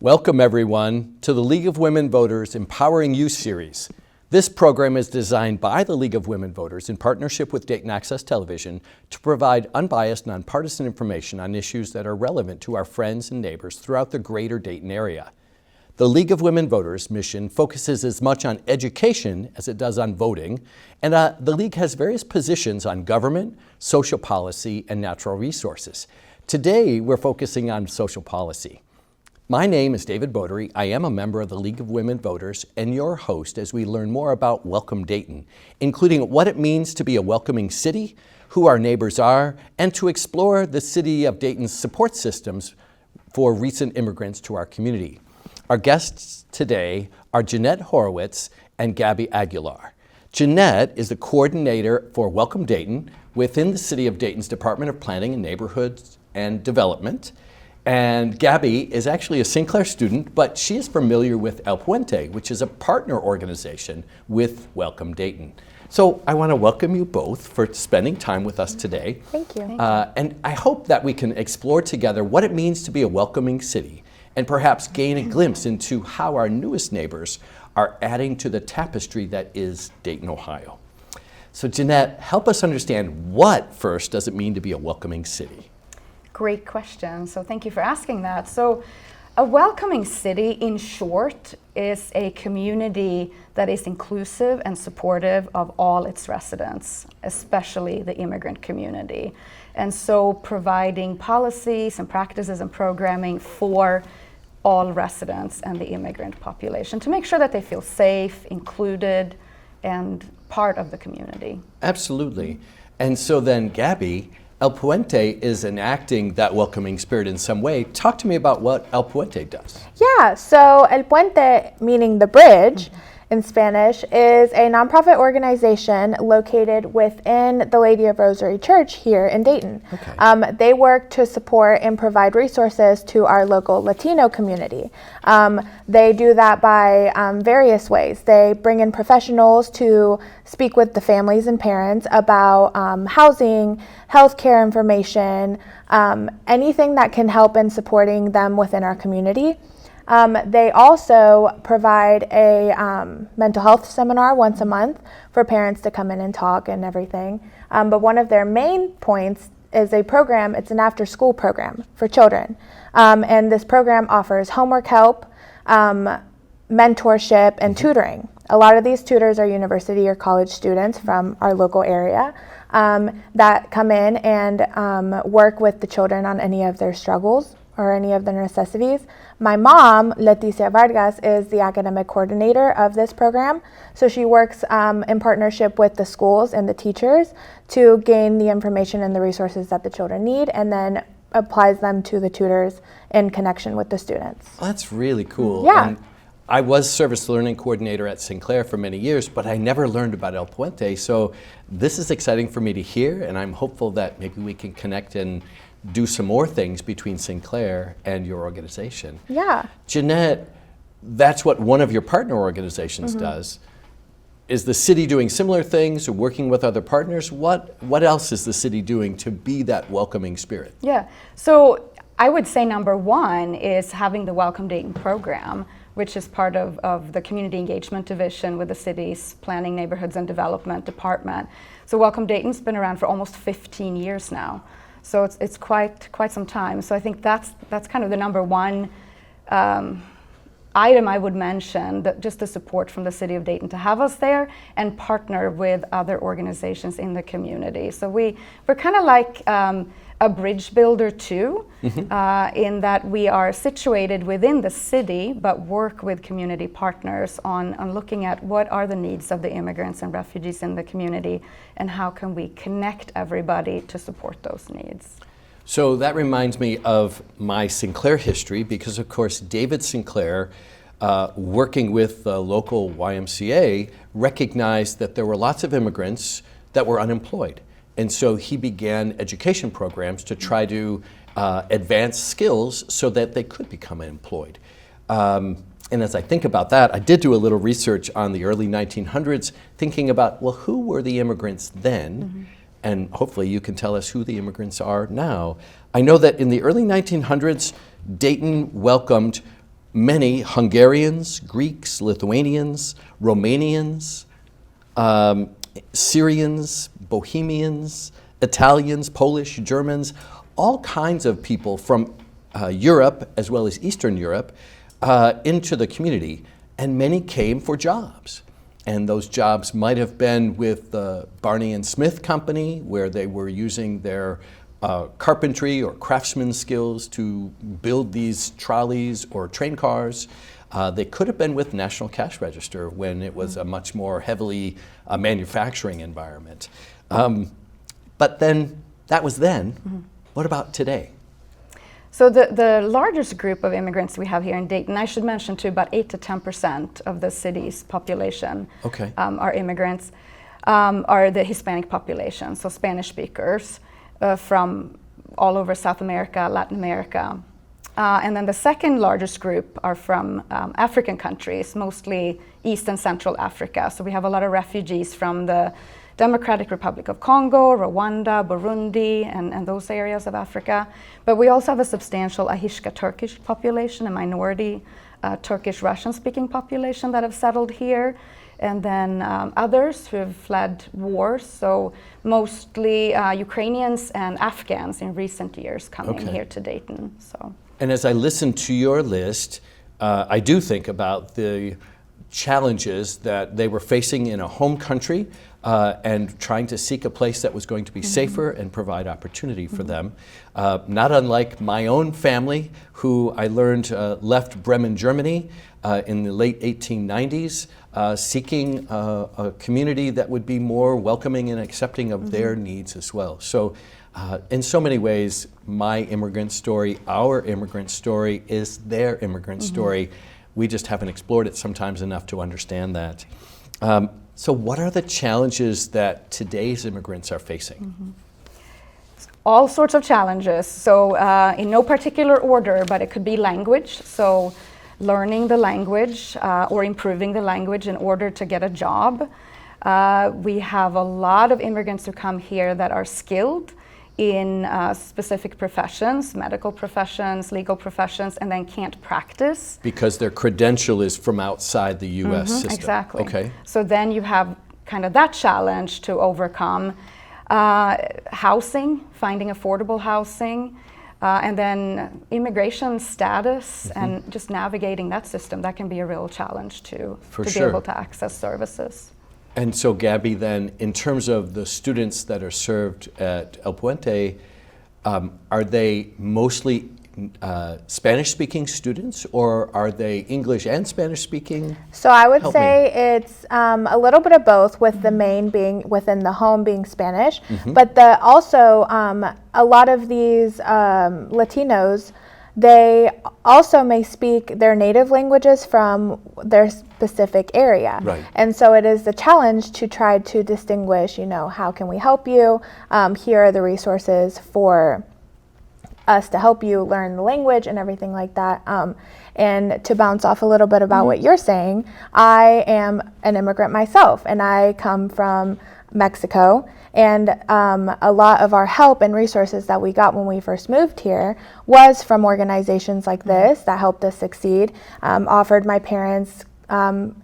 Welcome everyone to the League of Women Voters Empowering Youth Series. This program is designed by the League of Women Voters in partnership with Dayton Access Television to provide unbiased, nonpartisan information on issues that are relevant to our friends and neighbors throughout the Greater Dayton area. The League of Women Voters mission focuses as much on education as it does on voting, and the League has various positions on government, social policy, and natural resources. Today, we're focusing on social policy. My name is David Bodary. I am a member of the League of Women Voters and your host as we learn more about Welcome Dayton, including what it means to be a welcoming city, who our neighbors are, and to explore the City of Dayton's support systems for recent immigrants to our community. Our guests today are Jeannette Horwitz and Gabi Aguilar. Jeannette is the coordinator for Welcome Dayton within the City of Dayton's Department of Planning and Neighborhoods and Development. And Gabi is actually a Sinclair student, but she is familiar with El Puente, which is a partner organization with Welcome Dayton. So I want to welcome you both for spending time with us today. Thank you. And I hope that we can explore together what it means to be a welcoming city and perhaps gain a glimpse into how our newest neighbors are adding to the tapestry that is Dayton, Ohio. So Jeannette, help us understand what first does it mean to be a welcoming city? Great question. So thank you for asking that. So a welcoming city, in short, is a community that is inclusive and supportive of all its residents, especially the immigrant community. And so providing policies and practices and programming for all residents and the immigrant population to make sure that they feel safe, included, and part of the community. Absolutely. And so then, Gabi, El Puente is enacting that welcoming spirit in some way. Talk to me about what El Puente does. Yeah, so El Puente, meaning the bridge in Spanish, is a nonprofit organization located within the Lady of Rosary Church here in Dayton. Okay. They work to support and provide resources to our local Latino community. They do that by various ways. They bring in professionals to speak with the families and parents about housing, healthcare information, anything that can help in supporting them within our community. They also provide a mental health seminar once a month for parents to come in and talk and everything. But one of their main points is a program, it's an after-school program for children. And this program offers homework help, mentorship, and tutoring. A lot of these tutors are university or college students from our local area that come in and work with the children on any of their struggles or any of their necessities. My mom, Leticia Vargas, is the academic coordinator of this program. So she works in partnership with the schools and the teachers to gain the information and the resources that the children need, and then applies them to the tutors in connection with the students. Well, that's really cool. Yeah. And I was service learning coordinator at Sinclair for many years, but I never learned about El Puente. So this is exciting for me to hear, and I'm hopeful that maybe we can connect and do some more things between Sinclair and your organization. Yeah. Jeannette, that's what one of your partner organizations does. Is the city doing similar things or working with other partners? What else is the city doing to be that welcoming spirit? Yeah, so I would say number one is having the Welcome Dayton program, which is part of the Community Engagement Division with the city's Planning, Neighborhoods, and Development Department. So Welcome Dayton's been around for almost 15 years now. So it's quite some time. So I think that's kind of the number one item I would mention, that just the support from the City of Dayton to have us there and partner with other organizations in the community. So we're kind of like a bridge builder too, in that we are situated within the city, but work with community partners on looking at what are the needs of the immigrants and refugees in the community, and how can we connect everybody to support those needs. So that reminds me of my Sinclair history, because of course David Sinclair, working with the local YMCA, recognized that there were lots of immigrants that were unemployed. And so he began education programs to try to advance skills so that they could become employed. And as I think about that, I did do a little research on the early 1900s, thinking about, well, who were the immigrants then? And hopefully you can tell us who the immigrants are now. I know that in the early 1900s, Dayton welcomed many Hungarians, Greeks, Lithuanians, Romanians, Syrians, Bohemians, Italians, Polish, Germans, all kinds of people from Europe as well as Eastern Europe into the community, and many came for jobs. And those jobs might have been with the Barney and Smith Company, where they were using their carpentry or craftsman skills to build these trolleys or train cars. They could have been with National Cash Register when it was a much more heavily manufacturing environment. But then, that was then. What about today? So the largest group of immigrants we have here in Dayton, I should mention too, about 8 to 10% of the city's population are immigrants, are the Hispanic population, so Spanish speakers from all over South America, Latin America. And then the second largest group are from African countries, mostly East and Central Africa. So we have a lot of refugees from the Democratic Republic of Congo, Rwanda, Burundi, and those areas of Africa. But we also have a substantial Ahishka Turkish population, a minority Turkish Russian-speaking population that have settled here. And then others who have fled wars, so mostly Ukrainians and Afghans in recent years coming here to Dayton. So. And as I listen to your list, I do think about the challenges that they were facing in a home country and trying to seek a place that was going to be safer and provide opportunity for them. Not unlike my own family, who I learned left Bremen, Germany in the late 1890s, seeking a community that would be more welcoming and accepting of their needs as well. So in so many ways, my immigrant story, our immigrant story, is their immigrant story. We just haven't explored it sometimes enough to understand that. So what are the challenges that today's immigrants are facing? All sorts of challenges. So in no particular order, but it could be language. So learning the language or improving the language in order to get a job. We have a lot of immigrants who come here that are skilled in specific professions, medical professions, legal professions, and then can't practice. Because their credential is from outside the U.S. system. Exactly. Okay. So then you have kind of that challenge to overcome. Housing, finding affordable housing, and then immigration status and just navigating that system, that can be a real challenge to be able to access services. And so, Gabi, then, in terms of the students that are served at El Puente, are they mostly Spanish-speaking students, or are they English and Spanish-speaking? So I would say it's a little bit of both, with the main being within the home being Spanish, but also a lot of these Latinos, they also may speak their native languages from their specific area. Right. And so it is a challenge to try to distinguish, how can we help you? Here are the resources for us to help you learn the language and everything like that. And to bounce off a little bit about what you're saying, I am an immigrant myself, and I come from Mexico. And a lot of our help and resources that we got when we first moved here was from organizations like this that helped us succeed, offered my parents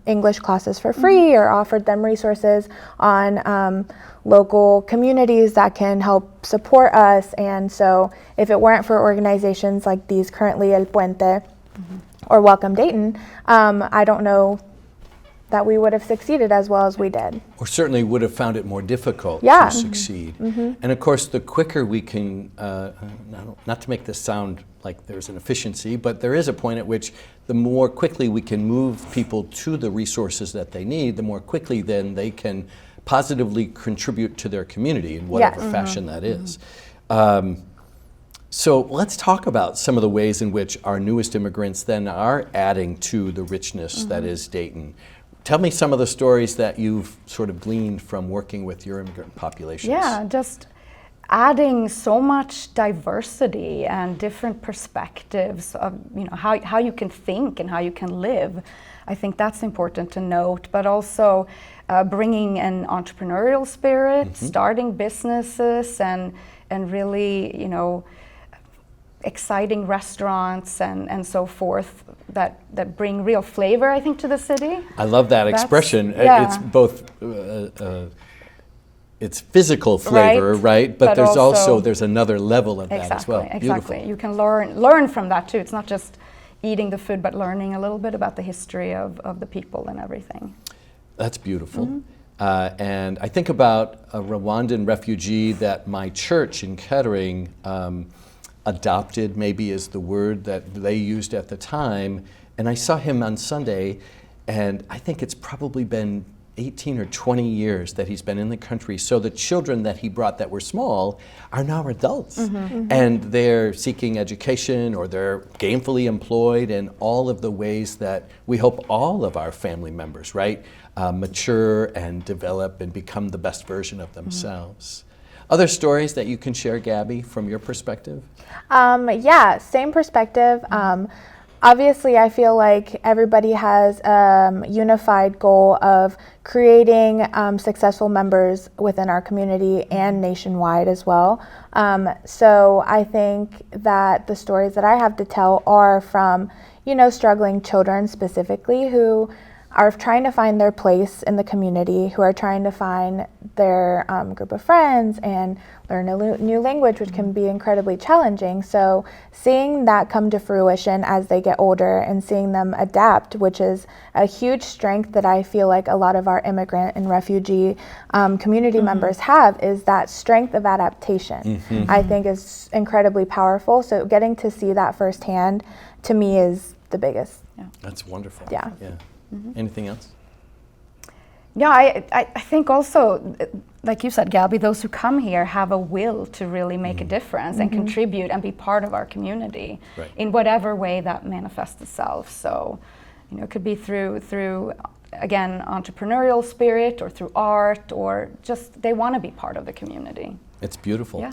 English classes for free, or offered them resources on local communities that can help support us. And so if it weren't for organizations like these, currently El Puente or Welcome Dayton, I don't know that we would have succeeded as well as we did. Or certainly would have found it more difficult to succeed. And of course, the quicker we can, not to make this sound like there's an efficiency, but there is a point at which the more quickly we can move people to the resources that they need, the more quickly then they can positively contribute to their community in whatever fashion that is. So let's talk about some of the ways in which our newest immigrants then are adding to the richness that is Dayton. Tell me some of the stories that you've sort of gleaned from working with your immigrant populations. Yeah, just adding so much diversity and different perspectives of how you can think and how you can live. I think that's important to note, but also bringing an entrepreneurial spirit, starting businesses, and really exciting restaurants and so forth that bring real flavor, I think, to the city. I love that expression. Yeah. It's both it's physical flavor, right? But there's also there's another level of that as well. Exactly. Beautiful. You can learn from that too. It's not just eating the food, but learning a little bit about the history of the people and everything. That's beautiful. And I think about a Rwandan refugee that my church in Kettering adopted, maybe is the word that they used at the time. And I saw him on Sunday, and I think it's probably been 18 or 20 years that he's been in the country. So the children that he brought that were small are now adults. And they're seeking education, or they're gainfully employed, and all of the ways that we hope all of our family members, right, mature and develop and become the best version of themselves. Other stories that you can share, Gabi, from your perspective? Yeah, same perspective. Obviously, I feel like everybody has a unified goal of creating successful members within our community and nationwide as well. So I think that the stories that I have to tell are from, struggling children specifically who are trying to find their place in the community, who are trying to find their group of friends and learn a new language, which can be incredibly challenging. So seeing that come to fruition as they get older and seeing them adapt, which is a huge strength that I feel like a lot of our immigrant and refugee community members have, is that strength of adaptation. I think is incredibly powerful. So getting to see that firsthand, to me, is the biggest. That's wonderful. Yeah. Anything else? Yeah, I think also, like you said, Gabi, those who come here have a will to really make a difference and contribute and be part of our community in whatever way that manifests itself. So, it could be through again, entrepreneurial spirit, or through art, or just they want to be part of the community. It's beautiful. Yeah.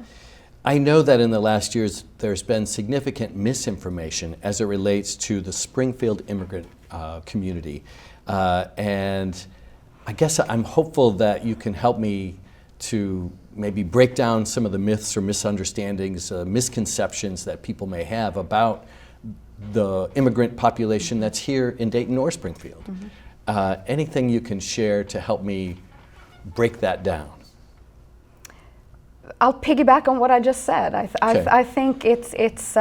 I know that in the last years there's been significant misinformation as it relates to the Springfield immigrant community. And I guess I'm hopeful that you can help me to maybe break down some of the myths or misunderstandings, misconceptions that people may have about the immigrant population that's here in Dayton or Springfield. Anything you can share to help me break that down? I'll piggyback on what I just said. I think it's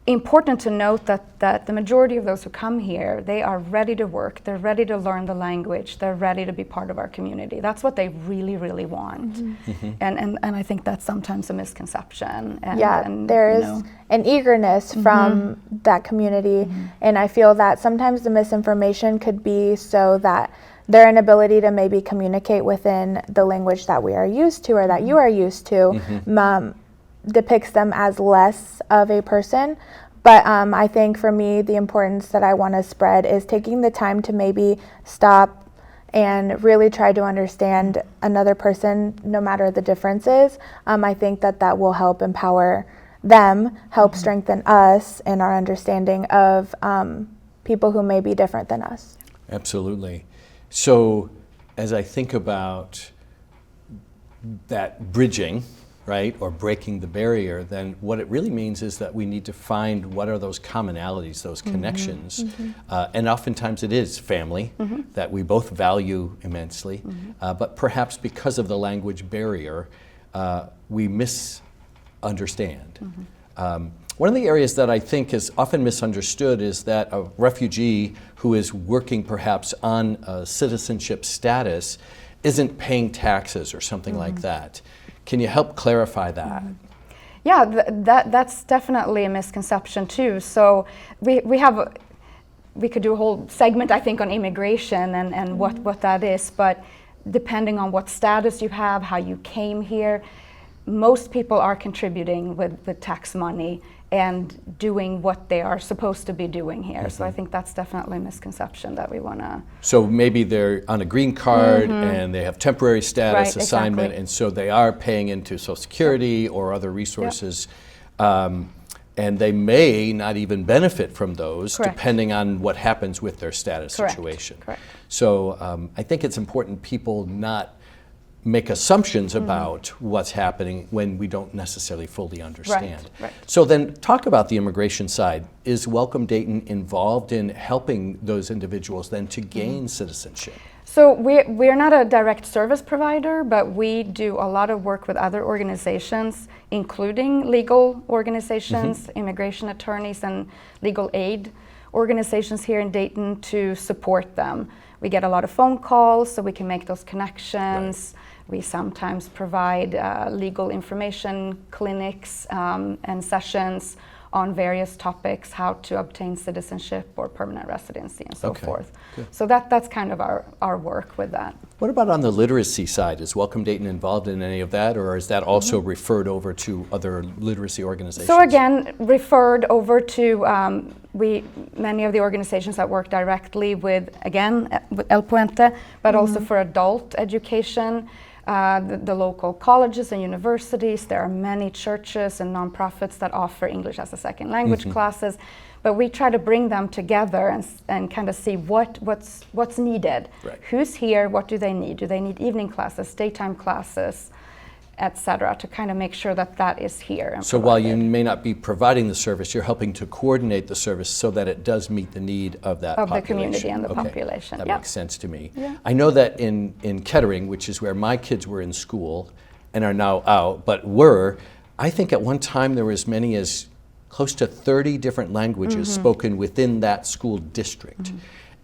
important to note that the majority of those who come here, they are ready to work, they're ready to learn the language, they're ready to be part of our community. That's what they really, really want. And I think that's sometimes a misconception. And there is an eagerness from that community, and I feel that sometimes the misinformation could be so that their inability to maybe communicate within the language that we are used to, or that you are used to, depicts them as less of a person. But I think for me, the importance that I want to spread is taking the time to maybe stop and really try to understand another person, no matter the differences. I think that will help empower them, help strengthen us in our understanding of people who may be different than us. Absolutely. So as I think about that bridging, right, or breaking the barrier, then what it really means is that we need to find what are those commonalities, those connections. And oftentimes it is family that we both value immensely, but perhaps because of the language barrier, we misunderstand. One of the areas that I think is often misunderstood is that a refugee who is working perhaps on a citizenship status isn't paying taxes or something like that. Can you help clarify that? Yeah, that's definitely a misconception too. So we could do a whole segment, I think, on immigration and what that is, but depending on what status you have, how you came here, most people are contributing with tax money and doing what they are supposed to be doing here. So I think that's definitely a misconception that we want to... So maybe they're on a green card and they have temporary status assignment, and so they are paying into Social Security or other resources, and they may not even benefit from those depending on what happens with their status situation. So I think it's important people not make assumptions about what's happening when we don't necessarily fully understand. Right. So then talk about the immigration side. Is Welcome Dayton involved in helping those individuals then to gain citizenship? So we're not a direct service provider, but we do a lot of work with other organizations, including legal organizations, immigration attorneys, and legal aid organizations here in Dayton to support them. We get a lot of phone calls, so we can make those connections. We sometimes provide legal information clinics and sessions on various topics, how to obtain citizenship or permanent residency and so forth. Good. So that's kind of our work with that. What about on the literacy side? Is Welcome Dayton involved in any of that, or is that also referred over to other literacy organizations? So again, referred over to many of the organizations that work directly with El Puente, but also for adult education. The local colleges and universities. There are many churches and nonprofits that offer English as a second language classes, but we try to bring them together and kind of see what's needed. Right. Who's here? What do they need? Do they need evening classes, daytime classes, etc., to kind of make sure that is here. And so while you may not be providing the service, you're helping to coordinate the service so that it does meet the need of that of population. the community and the population. That Yep. makes sense to me. Yeah. I know that in Kettering, which is where my kids were in school and are now out, but I think at one time there were as many as close to 30 different languages spoken within that school district.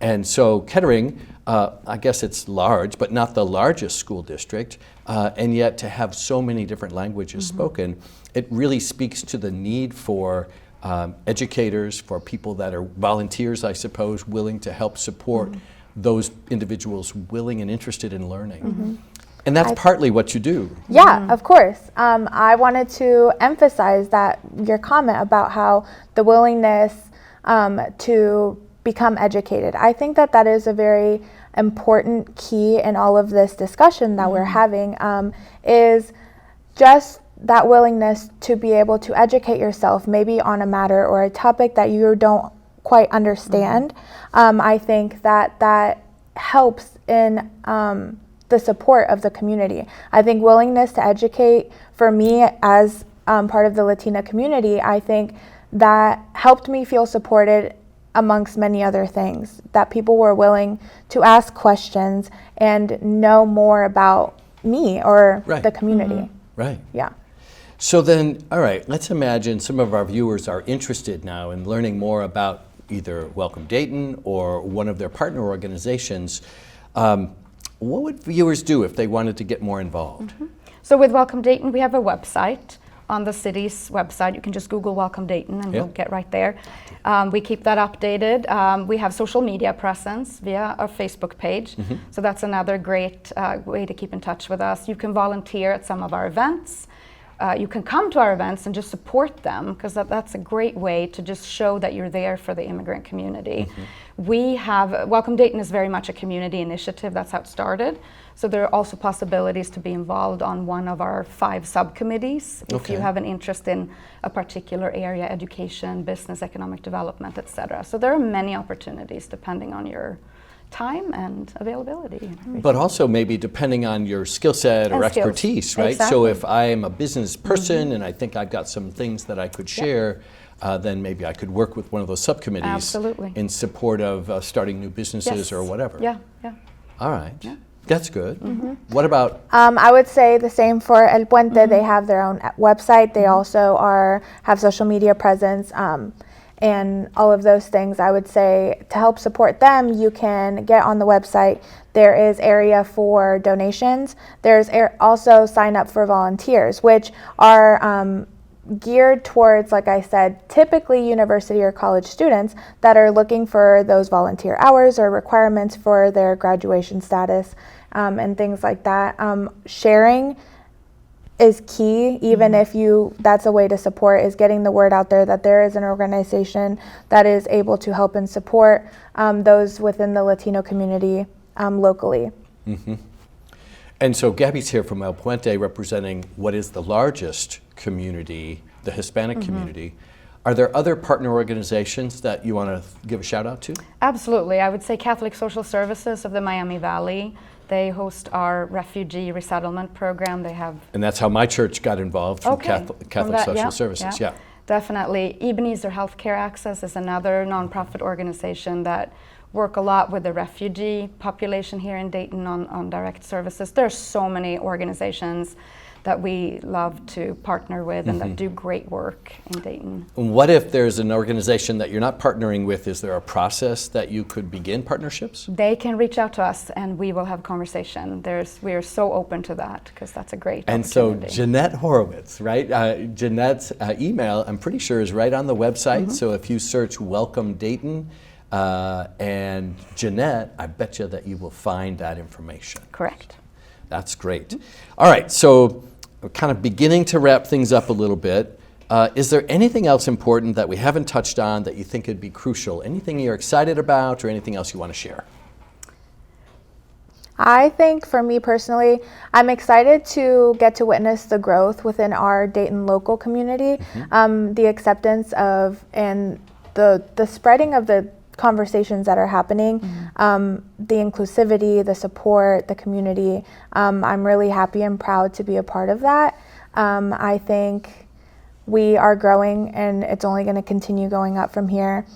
And so Kettering, I guess it's large, but not the largest school district, and yet to have so many different languages spoken, it really speaks to the need for educators, for people that are volunteers, I suppose, willing to help support those individuals willing and interested in learning. And that's partly what you do. Yeah, of course. I wanted to emphasize that your comment about how the willingness to become educated. I think that is a very important key in all of this discussion that we're having, is just that willingness to be able to educate yourself maybe on a matter or a topic that you don't quite understand. I think that helps in the support of the community. I think willingness to educate for me as part of the Latina community, I think that helped me feel supported amongst many other things, that people were willing to ask questions and know more about me or the community. Right. Yeah. So then, all right, let's imagine some of our viewers are interested now in learning more about either Welcome Dayton or one of their partner organizations. What would viewers do if they wanted to get more involved? So with Welcome Dayton, we have a website. On the city's website, you can just Google Welcome Dayton and you'll get right there. We keep that updated. We have social media presence via our Facebook page. So that's another great way to keep in touch with us. You can volunteer at some of our events. You can come to our events and just support them, because that's a great way to just show that you're there for the immigrant community. We have, Welcome Dayton is very much a community initiative. That's how it started. So there are also possibilities to be involved on one of our 5 subcommittees if you have an interest in a particular area, education, business, economic development, etc. So there are many opportunities depending on your time and availability. But also maybe depending on your skill set or expertise, right? Exactly. So if I am a business person and I think I've got some things that I could share, then maybe I could work with one of those subcommittees in support of starting new businesses or whatever. Yeah. All right. That's good. What about? I would say the same for El Puente. They have their own website. They also have social media presence. And all of those things, I would say to help support them, you can get on the website. There is area for donations. There's also sign up for volunteers, which are geared towards, like I said, typically university or college students that are looking for those volunteer hours or requirements for their graduation status and things like that. Sharing is key, even if that's a way to support, is getting the word out there that there is an organization that is able to help and support those within the Latino community locally. And so Gabi's here from El Puente representing what is the largest community, the Hispanic community. Are there other partner organizations that you want to give a shout out to? Absolutely. I would say Catholic Social Services of the Miami Valley. They host our refugee resettlement program. They have. And that's how my church got involved through Okay. Catholic Social Services. Yeah. Definitely. Ebenezer Healthcare Access is another nonprofit organization that work a lot with the refugee population here in Dayton on direct services. There's so many organizations that we love to partner with and that do great work in Dayton. What if there's an organization that you're not partnering with? Is there a process that you could begin partnerships? They can reach out to us and we will have a conversation. We are so open to that because that's a great And so opportunity. Jeannette Horwitz, right? Jeanette's email, I'm pretty sure, is right on the website. So if you search Welcome Dayton and Jeannette, I bet you that you will find that information. Correct. That's great. All right, so we're kind of beginning to wrap things up a little bit. Is there anything else important that we haven't touched on that you think would be crucial? Anything you're excited about or anything else you want to share? I think for me personally, I'm excited to get to witness the growth within our Dayton local community, the acceptance of and the spreading of the conversations that are happening, the inclusivity, the support, the community. I'm really happy and proud to be a part of that. I think we are growing and it's only going to continue going up from here.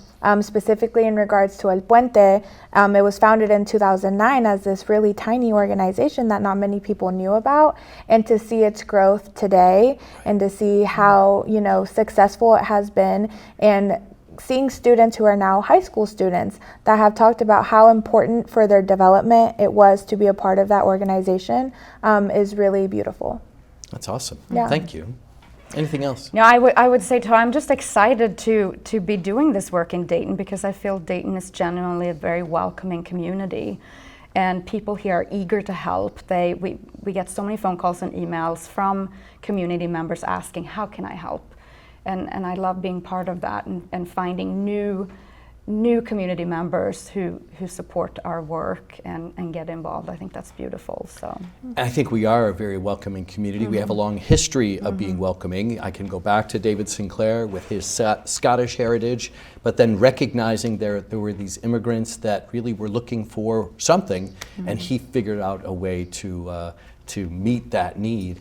Specifically in regards to El Puente, it was founded in 2009 as this really tiny organization that not many people knew about, and to see its growth today and to see how, successful it has been, and seeing students who are now high school students that have talked about how important for their development it was to be a part of that organization is really beautiful. That's awesome. Yeah. Thank you. Anything else? No, I would say, I'm just excited to be doing this work in Dayton because I feel Dayton is genuinely a very welcoming community, and people here are eager to help. We get so many phone calls and emails from community members asking, how can I help? And I love being part of that and finding new community members who support our work and get involved. I think that's beautiful. So I think we are a very welcoming community. We have a long history of being welcoming. I can go back to David Sinclair with his Scottish heritage, but then recognizing there were these immigrants that really were looking for something, and he figured out a way to meet that need.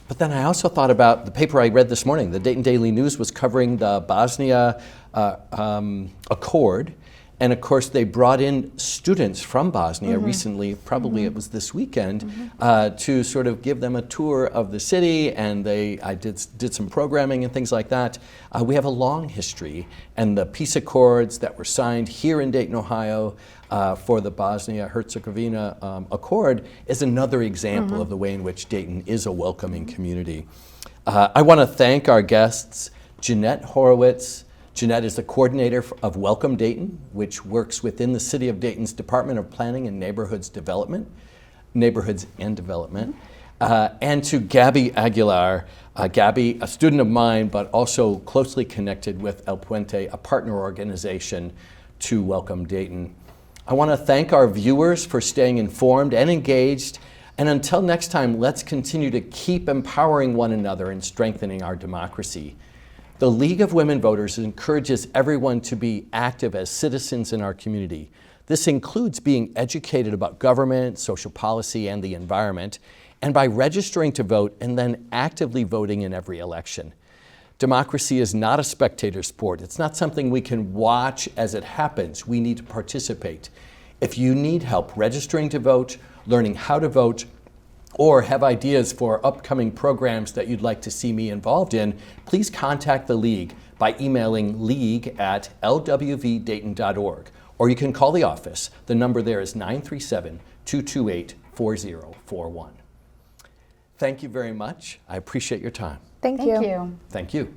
But then I also thought about the paper I read this morning. The Dayton Daily News was covering the Bosnia Accord. And of course, they brought in students from Bosnia recently, probably it was this weekend, to sort of give them a tour of the city. And I did some programming and things like that. We have a long history. And the peace accords that were signed here in Dayton, Ohio, for the Bosnia-Herzegovina Accord is another example of the way in which Dayton is a welcoming community. I want to thank our guests, Jeannette Horwitz. Jeannette is the coordinator of Welcome Dayton, which works within the City of Dayton's Department of Planning and Neighborhoods and Development. And to Gabi Aguilar. Gabi, a student of mine, but also closely connected with El Puente, a partner organization to Welcome Dayton. I want to thank our viewers for staying informed and engaged. And until next time, let's continue to keep empowering one another and strengthening our democracy. The League of Women Voters encourages everyone to be active as citizens in our community. This includes being educated about government, social policy, and the environment, and by registering to vote and then actively voting in every election. Democracy is not a spectator sport. It's not something we can watch as it happens. We need to participate. If you need help registering to vote, learning how to vote, or have ideas for upcoming programs that you'd like to see me involved in, please contact the League by emailing league@lwvdayton.org, or you can call the office. The number there is 937-228-4041. Thank you very much. I appreciate your time. Thank you. Thank you. Thank you.